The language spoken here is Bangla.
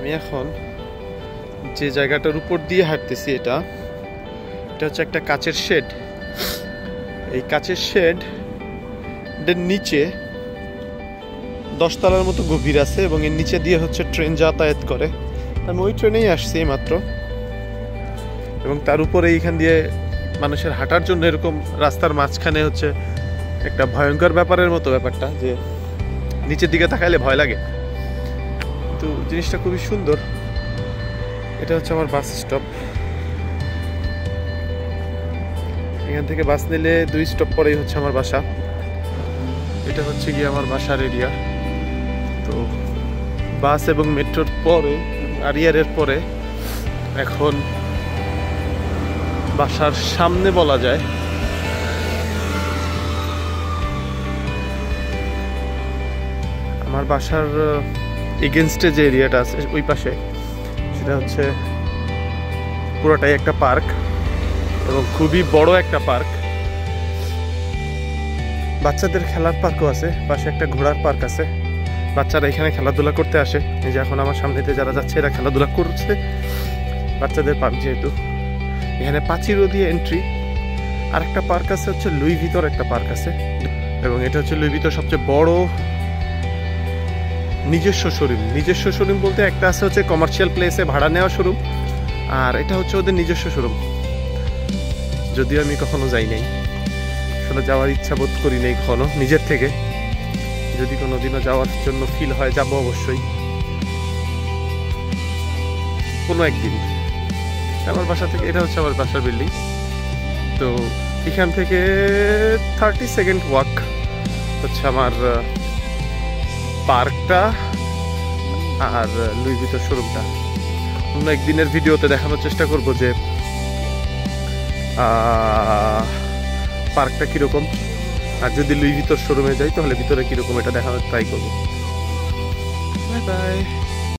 আমি এখন যে জায়গাটার উপর দিয়ে হাঁটতেছি এটা হচ্ছে একটা কাচের শেড। এই কাচের শেড এর নিচে 10 তলার মতো গভীর আছে এবং এর নিচে দিয়ে হচ্ছে ট্রেন যাতায়াত করে। আমি ওই ট্রেনেই আসছি মাত্র, এবং তার উপরে এইখান দিয়ে মানুষের হাঁটার জন্য এরকম রাস্তার মাঝখানে হচ্ছে একটা ভয়ঙ্কর ব্যাপারের মতো ব্যাপারটা, যে নিচের দিকে তাকাইলে ভয় লাগে, তো জিনিসটা খুবই সুন্দর। এটা হচ্ছে আমার বাস স্টপ। এখান থেকে বাস নিলে 2 স্টপ পরেই হচ্ছে আমার বাসা। এটা হচ্ছে গিয়ে আমার বাসার এরিয়া। তো বাস এবং মেট্রোর পরে, আরিয়ারের পরে এখন বাসার সামনে বলা যায়। আমার বাসার এগেনস্টে যে এরিয়াটা আছে ওই পাশে, সেটা হচ্ছে পুরোটাই একটা পার্ক, এবং খুবই বড় একটা পার্ক। বাচ্চাদের খেলার পার্কও আছে, পাশে একটা ঘোড়ার পার্ক আছে। বাচ্চারা এখানে খেলাধুলা করতে আসে। এই যে এখন আমার সামনেতে যারা যাচ্ছে এরা খেলাধুলা করছে। বাচ্চাদের পার্ক যেহেতু, এখানে প্রাচীরও দিয়ে এন্ট্রি। আর একটা পার্ক আছে হচ্ছে লুই ভিতর একটা পার্ক আছে, এবং এটা হচ্ছে লুই ভিতর সবচেয়ে বড় নিজস্ব শোরুম। নিজস্ব শোরুম বলতে একটা আছে হচ্ছে কমার্শিয়াল প্লেসে ভাড়া নেওয়া শোরুম, আর এটা হচ্ছে ওদের নিজস্ব শোরুম। যদিও আমি কখনো যাই নাই, আসলে যাওয়ার ইচ্ছা বোধ করি নাই কখনো নিজের থেকে। যদি কোনোদিনও যাওয়ার জন্য ফিল হয় যাবো অবশ্যই কোনো একদিন। আমার বাসা থেকে, এটা হচ্ছে আমার বাসার বিল্ডিং, তো এখান থেকে 30 সেকেন্ড ওয়াক হচ্ছে আমার পার্কটা আর লুই ভিতর শোরুমটা। অন্য একদিনের ভিডিওতে দেখানোর চেষ্টা করব যে পার্কটা কীরকম, আর যদি লুই ভিতর শোরুমে যাই তাহলে ভিতরে কীরকম এটা দেখানোর ট্রাই করবো। Bye bye.